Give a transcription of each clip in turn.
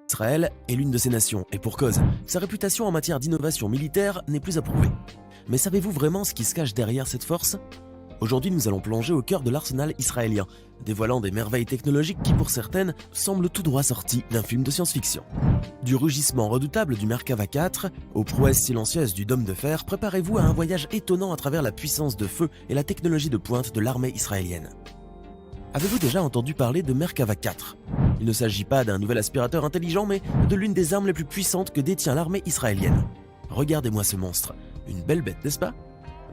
Israël est l'une de ces nations, et pour cause, sa réputation en matière d'innovation militaire n'est plus à prouver. Mais savez-vous vraiment ce qui se cache derrière cette force ? Aujourd'hui, nous allons plonger au cœur de l'arsenal israélien, dévoilant des merveilles technologiques qui, pour certaines, semblent tout droit sorties d'un film de science-fiction. Du rugissement redoutable du Merkava 4 aux prouesses silencieuses du Dôme de Fer, préparez-vous à un voyage étonnant à travers la puissance de feu et la technologie de pointe de l'armée israélienne. Avez-vous déjà entendu parler de Merkava 4 ? Il ne s'agit pas d'un nouvel aspirateur intelligent, mais de l'une des armes les plus puissantes que détient l'armée israélienne. Regardez-moi ce monstre. Une belle bête, n'est-ce pas ?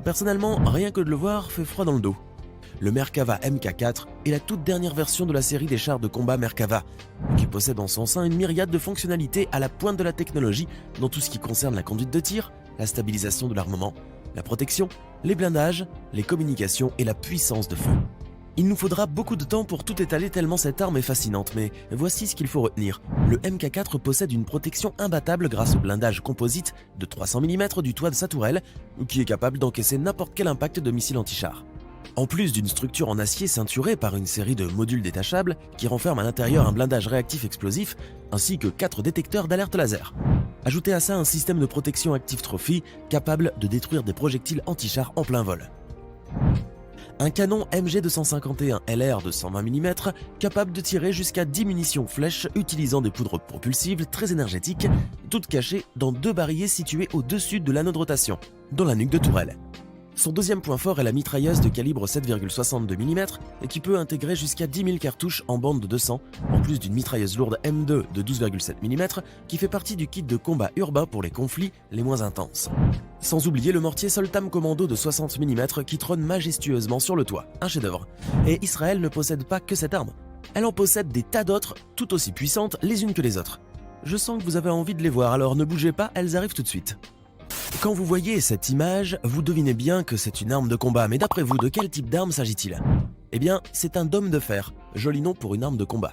Personnellement, rien que de le voir fait froid dans le dos. Le Merkava MK4 est la toute dernière version de la série des chars de combat Merkava, qui possède en son sein une myriade de fonctionnalités à la pointe de la technologie dans tout ce qui concerne la conduite de tir, la stabilisation de l'armement, la protection, les blindages, les communications et la puissance de feu. Il nous faudra beaucoup de temps pour tout étaler tellement cette arme est fascinante, mais voici ce qu'il faut retenir. Le MK4 possède une protection imbattable grâce au blindage composite de 300 mm du toit de sa tourelle, qui est capable d'encaisser n'importe quel impact de missile anti-char. En plus d'une structure en acier ceinturée par une série de modules détachables qui renferment à l'intérieur un blindage réactif explosif, ainsi que 4 détecteurs d'alerte laser. Ajoutez à ça un système de protection Active Trophy capable de détruire des projectiles anti-char en plein vol. Un canon MG251 LR de 120 mm capable de tirer jusqu'à 10 munitions flèches utilisant des poudres propulsives très énergétiques, toutes cachées dans 2 barilles situées au-dessus de l'anneau de rotation, dans la nuque de tourelle. Son deuxième point fort est la mitrailleuse de calibre 7,62 mm qui peut intégrer jusqu'à 10 000 cartouches en bande de 200, en plus d'une mitrailleuse lourde M2 de 12,7 mm qui fait partie du kit de combat urbain pour les conflits les moins intenses. Sans oublier le mortier Soltam Commando de 60 mm qui trône majestueusement sur le toit, un chef-d'œuvre. Et Israël ne possède pas que cette arme. Elle en possède des tas d'autres, tout aussi puissantes les unes que les autres. Je sens que vous avez envie de les voir, alors ne bougez pas, elles arrivent tout de suite. Quand vous voyez cette image, vous devinez bien que c'est une arme de combat, mais d'après vous, de quel type d'arme s'agit-il ? Eh bien, c'est un Dôme de Fer, joli nom pour une arme de combat.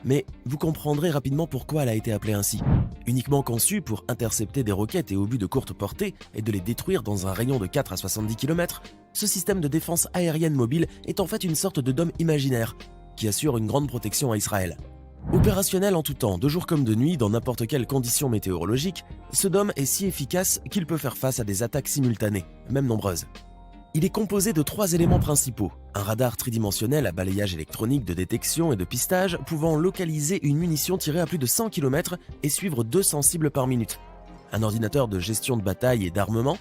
Mais vous comprendrez rapidement pourquoi elle a été appelée ainsi. Uniquement conçue pour intercepter des roquettes et obus de courte portée et de les détruire dans un rayon de 4 à 70 km, ce système de défense aérienne mobile est en fait une sorte de dôme imaginaire qui assure une grande protection à Israël. Opérationnel en tout temps, de jour comme de nuit, dans n'importe quelle condition météorologique, ce dôme est si efficace qu'il peut faire face à des attaques simultanées, même nombreuses. Il est composé de 3 éléments principaux. Un radar tridimensionnel à balayage électronique de détection et de pistage pouvant localiser une munition tirée à plus de 100 km et suivre 200 cibles par minute. Un ordinateur de gestion de bataille et d'armement,